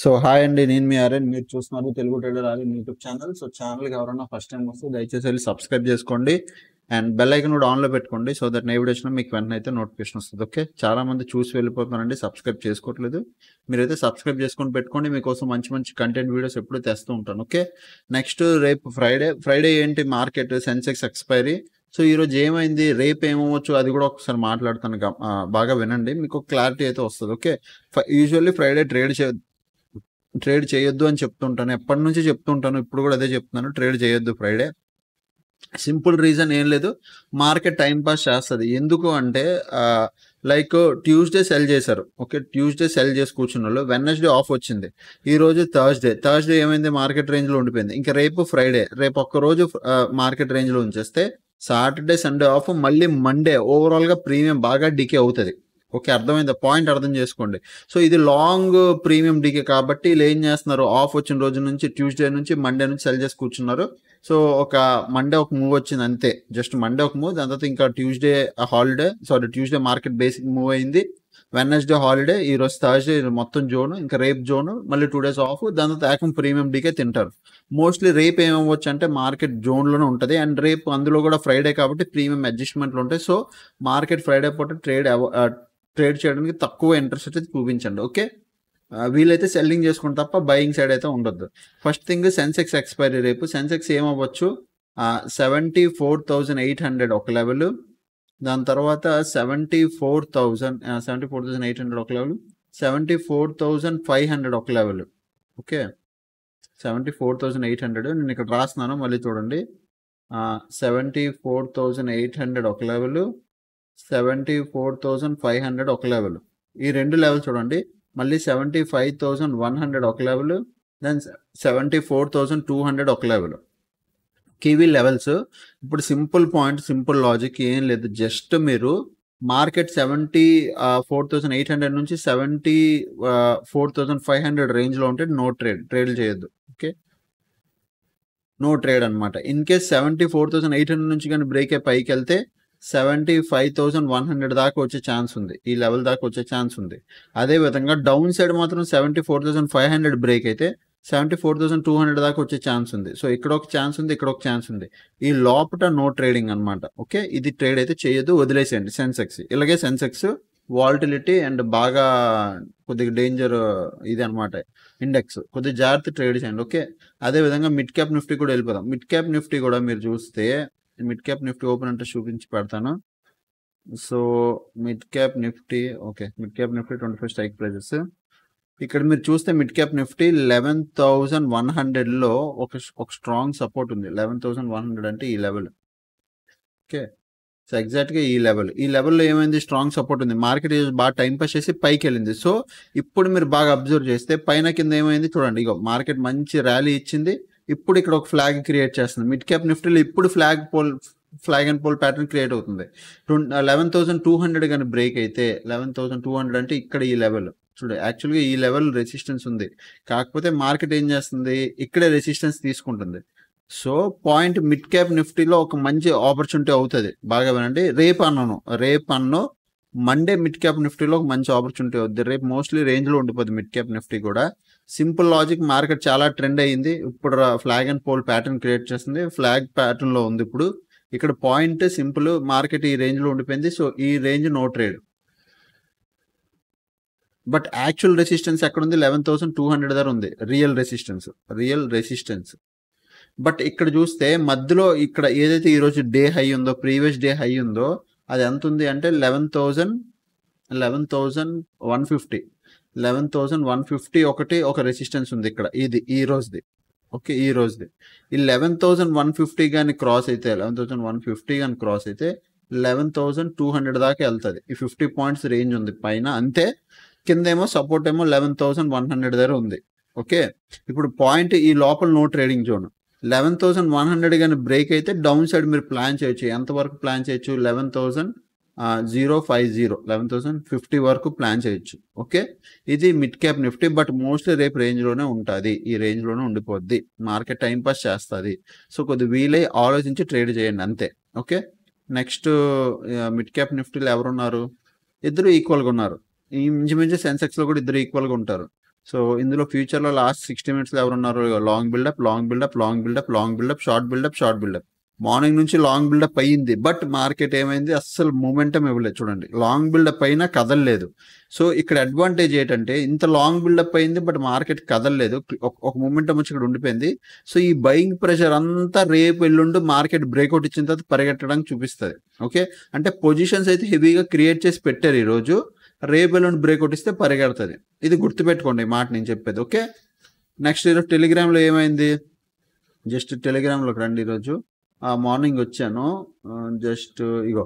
So hi అండి, నేను మీ ఆర్యన్. మీరు చూస్తున్నారు Telugu trader Aryan YouTube channel. So ఛానల్కి ఎవరైనా ఫస్ట్ టైం వస్తే దయచేసి వెళ్ళి సబ్స్క్రైబ్ చేసుకోండి అండ్ బెల్ ఐకన్ కూడా ఆన్లో పెట్టుకోండి. సో దట్ ఏ వీడియో వచ్చినా మీకు వెంటనే అయితే నోటిఫికేషన్ వస్తుంది. ఓకే, చాలా మంది చూసి వెళ్ళిపోతున్నారండి, సబ్స్క్రైబ్ చేసుకోవట్లేదు. మీరైతే సబ్స్క్రైబ్ చేసుకొని పెట్టుకోండి, మీకోసం మంచి మంచి కంటెంట్ వీడియోస్ ఎప్పుడు తెస్తూ ఉంటాను. ఓకే, నెక్స్ట్ రేపు ఫ్రైడే ఏంటి మార్కెట్ సెన్సెక్స్ ఎక్స్పైరీ. సో ఈరోజు ఏమైంది, రేపు ఏమవచ్చు అది కూడా ఒకసారి మాట్లాడుతాను. బాగా వినండి, మీకు క్లారిటీ అయితే వస్తుంది. ఓకే, యూజువల్లీ ఫ్రైడే ట్రేడ్ చేయొద్దు అని చెప్తుంటాను, ఎప్పటి నుంచి చెప్తుంటాను, ఇప్పుడు కూడా అదే చెప్తున్నాను, ట్రేడ్ చేయొద్దు ఫ్రైడే. సింపుల్ రీజన్ ఏం లేదు, మార్కెట్ టైం పాస్ చేస్తుంది. ఎందుకు అంటే లైక్ ట్యూస్డే సెల్ చేశారు. ఓకే, ట్యూస్డే సెల్ చేసి కూర్చున్న వాళ్ళు, వెడ్నెస్డే ఆఫ్ వచ్చింది. ఈ రోజు థర్స్డే ఏమైంది, మార్కెట్ రేంజ్లో ఉండిపోయింది. ఇంకా రేపు ఫ్రైడే, రేపు ఒక్కరోజు మార్కెట్ రేంజ్లో ఉంచేస్తే సాటర్డే సండే ఆఫ్, మళ్ళీ మండే ఓవరాల్గా ప్రీమియం బాగా డికే అవుతుంది. ఓకే, అర్థమైందా? పాయింట్ అర్థం చేసుకోండి. సో ఇది లాంగ్ ప్రీమియం డీకే కాబట్టి వీళ్ళు ఏం చేస్తున్నారు, ఆఫ్ వచ్చిన రోజు నుంచి ట్యూస్డే నుంచి మండే నుంచి సెల్ చేసి కూర్చున్నారు. సో ఒక మండే ఒక మూవ్ వచ్చింది అంతే, జస్ట్ మండే ఒక మూవ్. దాని తర్వాత ఇంకా ట్యూస్డే మార్కెట్ బేసిక్ మూవ్ అయింది. వెడ్నెస్డే హాలిడే, ఈ రోజు థర్స్డే మొత్తం జోన్, ఇంకా రేపు జోన్, మళ్ళీ 2 days ఆఫ్. దాని తర్వాత ఏకం ప్రీమియం డీకే తింటారు. మోస్ట్లీ రేపు ఏమవ్వచ్చు అంటే మార్కెట్ జోన్లోనే ఉంటుంది. అండ్ రేపు అందులో కూడా ఫ్రైడే కాబట్టి ప్రీమియం అడ్జస్ట్మెంట్లు ఉంటాయి. సో మార్కెట్ ఫ్రైడే పూట ట్రేడ్ చేయడానికి తక్కువ ఇంట్రెస్ట్ అయితే చూపించండి. ఓకే, వీలైతే సెల్లింగ్ చేసుకుంటే తప్ప బయింగ్ సైడ్ అయితే ఉండొద్దు. ఫస్ట్ థింగ్, సెన్సెక్స్ ఎక్స్పైరీ రేపు. సెన్సెక్స్ ఏమవ్వచ్చు, 74,800 ఒక లెవెల్. దాని తర్వాత 74,800 ఒక లెవెల్, 74,500 ఒక లెవెల్. ఓకే, 74,800 నేను ఇక్కడ రాస్తున్నాను, మళ్ళీ చూడండి. 74,800 ఒక లెవెల్, 74,500 ఒక లెవెల్. ఈ రెండు లెవెల్ చూడండి. మళ్ళీ 75,100 ఒక లెవెల్, దెన్ 74,200 ఒక లెవెల్. Kiwi levels. ఇప్పుడు సింపుల్ పాయింట్, సింపుల్ లాజిక్ ఏం లేదు, జస్ట్ మీరు మార్కెట్ 74,800 నుంచి 74,500 రేంజ్లో ఉంటే నో ట్రేడ్ చేయొద్దు. ఓకే, నో ట్రేడ్ అనమాట. ఇన్ కేస్ 74,800 నుంచి కానీ బ్రేక్ అయి పైకి వెళ్తే 75,100 దాకా వచ్చే ఛాన్స్ ఉంది, ఈ లెవెల్ దాకా వచ్చే ఛాన్స్ ఉంది. అదేవిధంగా డౌన్ సైడ్ మాత్రం 74,500 బ్రేక్ అయితే 74,200 దాకా వచ్చే ఛాన్స్ ఉంది. సో ఇక్కడ ఒక ఛాన్స్ ఉంది, ఇక్కడ ఒక ఛాన్స్ ఉంది. ఈ లోపల నో ట్రేడింగ్ అనమాట. ఓకే, ఇది ట్రేడ్ అయితే చేయొద్దు, వదిలేసేయండి. సెన్సెక్స్ ఇలాగే, సెన్సెక్స్ వాల్టిలిటీ అండ్ బాగా కొద్దిగా డేంజర్ ఇది అనమాట. ఇండెక్స్ కొద్దిగా జాగ్రత్త ట్రేడ్ చేయండి. ఓకే, అదేవిధంగా మిడ్ క్యాప్ నిఫ్టీ కూడా వెళ్ళిపోదాం. మిడ్ క్యాప్ నిఫ్టీ కూడా మీరు చూస్తే, మిడ్ క్యాప్ నిఫ్టీ ఓపెన్ అంటే చూపించి పెడతాను. So mid cap Nifty, okay, mid cap Nifty 25 strike prices. ఇక్కడ మీరు చూస్తే మిడ్ క్యాప్ నిఫ్టీ 11,100లో ఒక స్ట్రాంగ్ సపోర్ట్ ఉంది. 11,100 అంటే ఈ లెవెల్. ఓకే, సో ఎగ్జాక్ట్గా ఈ లెవెల్లో ఏమైంది, స్ట్రాంగ్ సపోర్ట్ ఉంది. మార్కెట్ బాగా టైం పాస్ చేసి పైకి వెళ్ళింది. సో ఇప్పుడు మీరు బాగా అబ్జర్వ్ చేస్తే పైన కింద ఏమైంది చూడండి. ఇగో మార్కెట్ మంచి ర్యాలీ ఇచ్చింది. ఇప్పుడు ఇక్కడ ఒక ఫ్లాగ్ క్రియేట్ చేస్తుంది. మిడ్ క్యాప్ నిఫ్టీలో ఇప్పుడు flag and pole pattern create అవుతుంది. 11,200 కానీ బ్రేక్ అయితే, 11,200 అంటే ఇక్కడ ఈ లెవెల్ చూడు. యాక్చువల్గా ఈ లెవెల్ రెసిస్టెన్స్ ఉంది, కాకపోతే మార్కెట్ ఏం చేస్తుంది, ఇక్కడే రెసిస్టెన్స్ తీసుకుంటుంది. సో పాయింట్, మిడ్ క్యాప్ నిఫ్టీలో ఒక మంచి ఆపర్చునిటీ అవుతుంది. బాగా వినండి, రేపు అన్నో మండే మిడ్ క్యాప్ నిఫ్టీలో ఒక మంచి ఆపర్చునిటీ అవుతుంది. రేపు మోస్ట్లీ రేంజ్లో ఉండిపోతుంది మిడ్ క్యాప్ నిఫ్టీ కూడా. సింపుల్ లాజిక్, మార్కెట్ చాలా ట్రెండ్ అయ్యింది. ఇప్పుడు flag and pole pattern create చేస్తుంది, ఫ్లాగ్ ప్యాటర్న్లో ఉంది. ఇప్పుడు ఇక్కడ పాయింట్ సింపుల్, మార్కెట్ ఈ రేంజ్లో ఉండిపోయింది. సో ఈ range no trade. But actual resistance ఎక్కడ ఉంది, 11,200 దగ్గర ఉంది రియల్ రెసిస్టెన్స్. బట్ ఇక్కడ చూస్తే మధ్యలో ఇక్కడ ఏదైతే ఈరోజు డే హై ఉందో, ప్రీవియస్ డే హై ఉందో, అది ఎంత ఉంది అంటే 11,150 ఒక రెసిస్టెన్స్ ఉంది ఇక్కడ. ఇది ఈ రోజుది. ఓకే, ఈ రోజుది ఈ 11,150 కానీ క్రాస్ అయితే, 11,200 దాకా వెళ్తుంది. ఈ 50 పాయింట్స్ రేంజ్ ఉంది పైన, అంతే. కిందేమో సపోర్ట్ ఏమో 11,100 దగ్గర ఉంది. ఓకే, ఇప్పుడు పాయింట్ ఈ లోపల నో ట్రేడింగ్ జోన్. 11,100 కానీ బ్రేక్ అయితే డౌన్ సైడ్ మీరు ప్లాన్ చేయొచ్చు. ఎంతవరకు ప్లాన్ చేయొచ్చు, 11,050 వరకు ప్లాన్ చేయొచ్చు. ఓకే, ఇది mid cap Nifty. But mostly రేపు రేంజ్లోనే ఉంటుంది, ఈ రేంజ్లోనే ఉండిపోద్ది. మార్కెట్ టైం పాస్ చేస్తుంది. సో కొద్ది వీలై ఆలోచించి ట్రేడ్ చేయండి, అంతే. ఓకే, నెక్స్ట్ మిడ్ క్యాప్ నిఫ్టీలో ఎవరున్నారు, ఇద్దరు ఈక్వల్గా ఉన్నారు. ఈ ఇంచుమించు సెన్సెక్స్లో కూడా ఇద్దరు ఈక్వల్గా ఉంటారు. సో ఇందులో ఫ్యూచర్లో లాస్ట్ 60 మినిట్స్లో ఎవరున్నారు? Long buildup, long buildup, long buildup, long buildup, short buildup, short buildup. Morning నుంచి లాంగ్ బిల్డప్ అయ్యింది, బట్ మార్కెట్ ఏమైంది? అస్సలు మూమెంటం ఇవ్వలేదు. చూడండి, లాంగ్ బిల్డప్ అయినా కదలలేదు. సో ఇక్కడ అడ్వాంటేజ్ ఏంటంటే ఇంత లాంగ్ బిల్డప్ అయింది, బట్ మార్కెట్ కదలలేదు, ఒక మూమెంటం వచ్చి ఇక్కడ ఉండిపోయింది. సో ఈ బయింగ్ ప్రెషర్ అంతా రేపు ఎల్లుండి మార్కెట్ బ్రేక్అవుట్ ఇచ్చిన తర్వాత పరిగెట్టడానికి చూపిస్తుంది. ఓకే, అంటే పొజిషన్స్ అయితే హెవీగా క్రియేట్ చేసి పెట్టారు ఈరోజు, రేపు ఎల్లుండి బ్రేక్అవుట్ ఇస్తే పరిగెడుతుంది. ఇది గుర్తుపెట్టుకోండి మాట నేను చెప్పేది. ఓకే, నెక్స్ట్ ఈరోజు టెలిగ్రామ్లో ఏమైంది? జస్ట్ టెలిగ్రామ్లోకి రండి. ఈరోజు మార్నింగ్ వచ్చాను, జస్ట్ ఇగో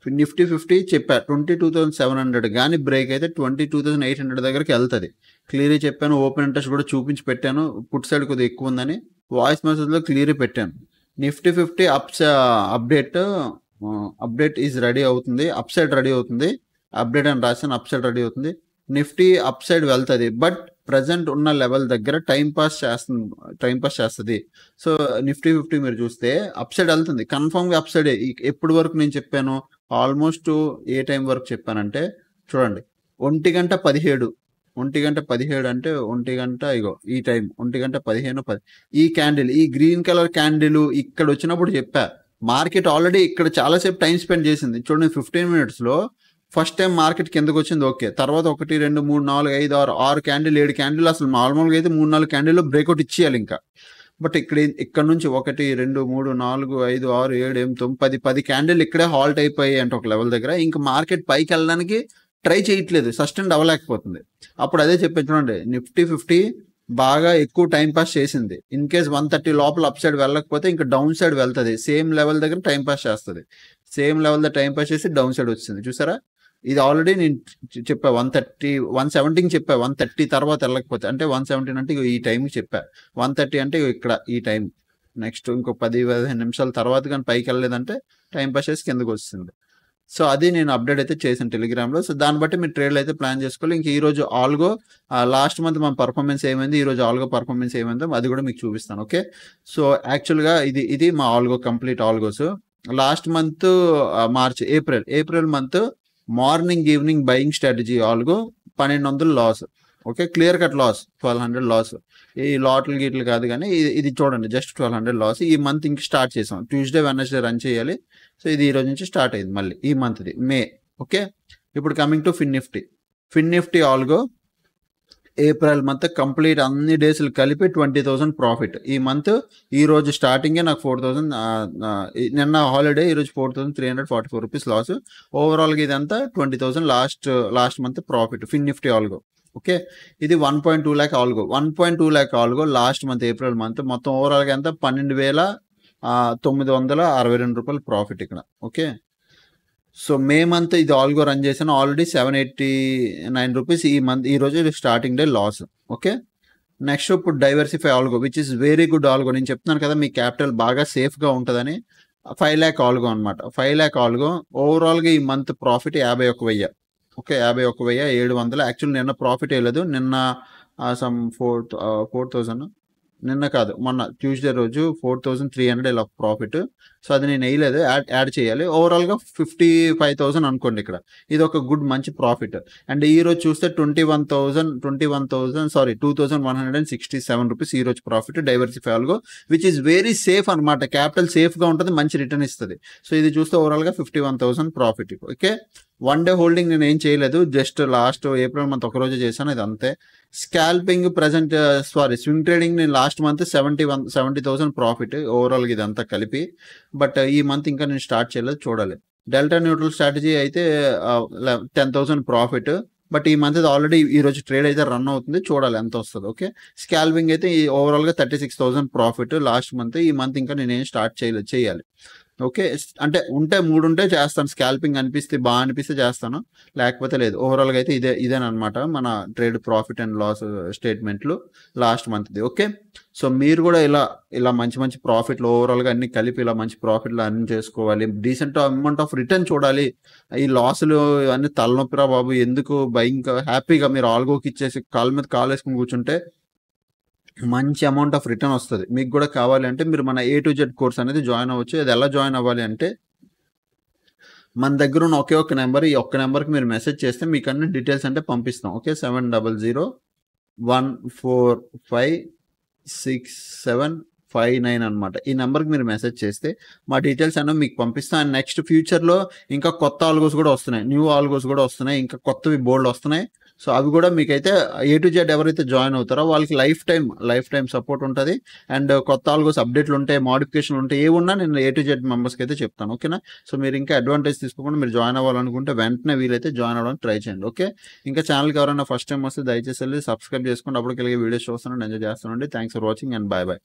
నిఫ్టీ 50 చెప్పా 22,700, కానీ బ్రేక్ అయితే 22,800 దగ్గరికి వెళ్తుంది. క్లియర్గా చెప్పాను, ఓపెన్ ఇంట్రెస్ట్ కూడా చూపించి పెట్టాను, పుట్ సైడ్ కొద్దిగా ఎక్కువ ఉందని వాయిస్ మెసేజ్లో క్లియర్గా పెట్టాను. నిఫ్టీ 50 అప్డేట్ ఈజ్ రెడీ అవుతుంది, అప్ సైడ్ రెడీ అవుతుంది, అప్డేట్ అని రాశాను, అప్ సైడ్ రెడీ అవుతుంది. నిఫ్టీ అప్ సైడ్ వెళ్తుంది, బట్ ప్రజెంట్ ఉన్న లెవెల్ దగ్గర టైం పాస్ చేస్తుంది. సో నిఫ్టీ 50 మీరు చూస్తే అప్ సైడ్ వెళ్తుంది, కన్ఫామ్గా అప్ సైడే. ఎప్పటి వరకు నేను చెప్పాను? ఆల్మోస్ట్ ఏ టైం వరకు చెప్పానంటే చూడండి, 1:17 అంటే 1 ఇగో ఈ టైం 1:15 ఈ క్యాండిల్, ఈ గ్రీన్ కలర్ క్యాండిల్ ఇక్కడ వచ్చినప్పుడు చెప్పా, మార్కెట్ ఆల్రెడీ ఇక్కడ చాలాసేపు టైం స్పెండ్ చేసింది. చూడండి 15 మినిట్స్లో ఫస్ట్ టైం మార్కెట్ కిందకు వచ్చింది. ఓకే, తర్వాత 1 2 3 4 5 6 క్యాండిల్ 7 క్యాండిల్, అసలు నార్మల్గా అయితే 3 4 క్యాండిల్లో బ్రేక్అవుట్ ఇచ్చేయాలి ఇంకా. బట్ ఇక్కడ నుంచి 1 2 3 4 5 6 7 8 9 10 క్యాండిల్ ఇక్కడే హాల్ట్ అయిపోయాయి అంటే ఒక లెవెల్ దగ్గర. ఇంకా మార్కెట్ పైకి వెళ్ళడానికి ట్రై చేయట్లేదు, సస్టైన్ అవ్వలేకపోతుంది. అప్పుడు అదే చెప్పాను చూడండి, నిఫ్టీ 50 బాగా ఎక్కువ టైం పాస్ చేసింది. ఇన్ కేస్ 130 లోపల అప్ సైడ్ వెళ్ళకపోతే ఇంకా డౌన్ సైడ్ వెళ్తుంది, సేమ్ లెవెల్ దగ్గర టైం పాస్ చేస్తుంది. సేమ్ లెవెల్ దగ్గర టైం పాస్ చేసి డౌన్ సైడ్ వచ్చింది. చూసారా, ఇది ఆల్రెడీ నేను చెప్పా 130 170 చెప్పా, 130 తర్వాత వెళ్ళకపోతే అంటే 117 అంటే ఈ టైంకి చెప్పా, 130 అంటే ఇక్కడ ఈ టైం. నెక్స్ట్ ఇంకో 10-15 నిమిషాల తర్వాత కానీ పైకి వెళ్ళలేదంటే టైం పాస్ చేసి కిందకు వస్తుంది. సో అది నేను అప్డేట్ అయితే చేశాను టెలిగ్రామ్లో. సో దాన్ని బట్టి మీరు ట్రేడ్లు అయితే ప్లాన్ చేసుకోవాలి. ఇంక ఈరోజు ఆల్గో లాస్ట్ మంత్ మన పర్ఫార్మెన్స్ ఏమైంది, ఈరోజు ఆల్గో పర్ఫార్మెన్స్ ఏమైందో అది కూడా మీకు చూపిస్తాను. ఓకే, సో యాక్చువల్గా ఇది మా algo complete algos. Last month March April month morning evening buying strategy algo 1200 loss. Okay, clear cut loss, 1200 loss. ఈ లాట్లు గీట్లు కాదు, కానీ ఇది చూడండి జస్ట్ 1200 లాస్. ఈ మంత్ ఇంక స్టార్ట్ చేసాం, ట్యూస్డే వెడ్నెస్డే రన్ చేయాలి. సో ఇది ఈ రోజు నుంచి స్టార్ట్ అయింది మళ్ళీ ఈ మంత్ది మే. ఓకే, ఇప్పుడు coming to fin Nifty algo April month complete అన్ని డేస్లు కలిపి 20,000 ప్రాఫిట్. ఈ మంత్ ఈ రోజు స్టార్టింగే నాకు 4,000, నిన్న హాలిడే, ఈరోజు 4,344 రూపీస్ లాస్. ఓవరాల్గా ఇదంతా 20,000 last month profit Fin Nifty algo. Okay, ఇది 1.2 lakh algo. 1.2 lakh algo last month April month. మొత్తం ఓవరాల్గా ఎంత? 12,962 రూపాయలు ప్రాఫిట్ ఇక్కడ. ఓకే, సో మే మంత్ ఇది ఆల్గో రన్ చేశాను, ఆల్రెడీ 789 రూపీస్ ఈ రోజు starting day loss. Okay, next ఇప్పుడు diversify algo which is very good algo. నేను చెప్తున్నాను కదా మీ క్యాపిటల్ బాగా సేఫ్గా ఉంటుందని. 5 lakh ఆల్గో అనమాట. 5 lakh ఆల్గో ఓవరాల్గా ఈ మంత్ ప్రాఫిట్ 51,000. ఓకే, 51,700. యాక్చువల్లీ నిన్న ప్రాఫిట్ వేయలేదు, నిన్న సమ్ 4,000, నిన్న కాదు మొన్న ట్యూస్డే రోజు 4,300 ఇలా ప్రాఫిట్. సో అది నేను వేయలేదు, యాడ్ చేయాలి. ఓవరాల్గా 55,000 అనుకోండి ఇక్కడ. ఇది ఒక గుడ్ మంచి ప్రాఫిట్. అండ్ ఈ రోజు చూస్తే 2,167 రూపీస్ ఈ రోజు profit diversify algo which is very safe అనమాట. క్యాపిటల్ సేఫ్గా ఉంటుంది, మంచి రిటర్న్ ఇస్తుంది. సో ఇది చూస్తే ఓవరాల్గా 51,000 ప్రాఫిట్. ఓకే, 1 డే హోల్డింగ్ నేను ఏం చేయలేదు, జస్ట్ లాస్ట్ ఏప్రిల్ మంత్ ఒక రోజు చేశాను, ఇది అంతే. స్కాల్పింగ్ స్వింగ్ ట్రేడింగ్ నేను లాస్ట్ మంత్ 70,000 ప్రాఫిట్ ఓవరాల్గా ఇదంతా కలిపి. బట్ ఈ మంత్ ఇంకా నేను స్టార్ట్ చేయలేదు, చూడాలి. డెల్టా న్యూట్రల్ స్ట్రాటజీ అయితే 10,000 ప్రాఫిట్. బట్ ఈ మంత్ ఆల్రెడీ ఈ రోజు ట్రేడ్ అయితే రన్ అవుతుంది, చూడాలి ఎంత వస్తుంది. ఓకే, స్కాల్పింగ్ అయితే ఓవరాల్గా 36,000 ప్రాఫిట్ లాస్ట్ మంత్. ఈ మంత్ ఇంకా నేనేం స్టార్ట్ చేయాలి. ఓకే, అంటే 3 ఉంటే చేస్తాను. స్కాల్పింగ్ బాగా అనిపిస్తే చేస్తాను, లేకపోతే లేదు. ఓవరాల్గా అయితే ఇదేనమాట మన ట్రేడ్ ప్రాఫిట్ అండ్ లాస్ స్టేట్మెంట్లు లాస్ట్ మంత్ది. ఓకే, సో మీరు కూడా ఇలా మంచి ప్రాఫిట్లు ఓవరాల్గా అన్ని కలిపి ఇలా మంచి ప్రాఫిట్లు అన్ని చేసుకోవాలి. డీసెంట్ అమౌంట్ ఆఫ్ రిటర్న్ చూడాలి. ఈ లాసులు అన్ని తలనొప్పిరా బాబు, ఎందుకు బయింగ్ హ్యాపీగా మీరు ఆల్గోకి ఇచ్చేసి కాళ్ళ మీద కాలు వేసుకుని కూర్చుంటే మంచి అమౌంట్ ఆఫ్ రిటర్న్ వస్తుంది. మీకు కూడా కావాలి అంటే మీరు మన A to Z కోర్స్ అనేది జాయిన్ అవ్వచ్చు. అది ఎలా జాయిన్ అవ్వాలి అంటే మన దగ్గర ఉన్న ఒక్క నెంబర్, ఈ ఒక్క నెంబర్కి మీరు మెసేజ్ చేస్తే మీకు అన్ని డీటెయిల్స్ అంటే పంపిస్తాం. ఓకే, 700 14567559 అనమాట. ఈ నెంబర్కి మీరు మెసేజ్ చేస్తే మా డీటెయిల్స్ అన్నీ మీకు పంపిస్తాం. అండ్ నెక్స్ట్ ఫ్యూచర్లో ఇంకా కొత్త ఆల్గోస్ కూడా వస్తున్నాయి, న్యూ ఆల్గోస్ కూడా వస్తున్నాయి, ఇంకా కొత్తవి బోల్డ్ వస్తున్నాయి. సో అవి కూడా మీకైతే A to Z ఎవరైతే జాయిన్ అవుతారో వాళ్ళకి లైఫ్ టైం సపోర్ట్ ఉంటుంది. అండ్ కొత్త ఆల్గోస్ అప్డేట్లు ఉంటాయి, మోడిఫికేషన్ ఉంటాయి, ఏ ఉన్నా నేను A to Z మెంబర్స్కి అయితే చెప్తాను. ఓకేనా? సో మీరు ఇంకా అడ్వాంటేజ్ తీసుకోకుండా మీరు జాయిన్ అవ్వాలనుకుంటే వెంటనే వీలైతే జాయిన్ అవ్వడానికి ట్రై చేయండి. ఓకే, ఇంకా ఛానల్కి ఎవరైనా ఫస్ట్ టైం వస్తే దయచేసి వెళ్ళి సబ్స్క్రైబ్ చేసుకోండి. అప్పుడు కలిగే వీడియోస్ చూస్తున్నాను, ఎంజాయ్ చేస్తానండి. Thanks for watching and bye bye.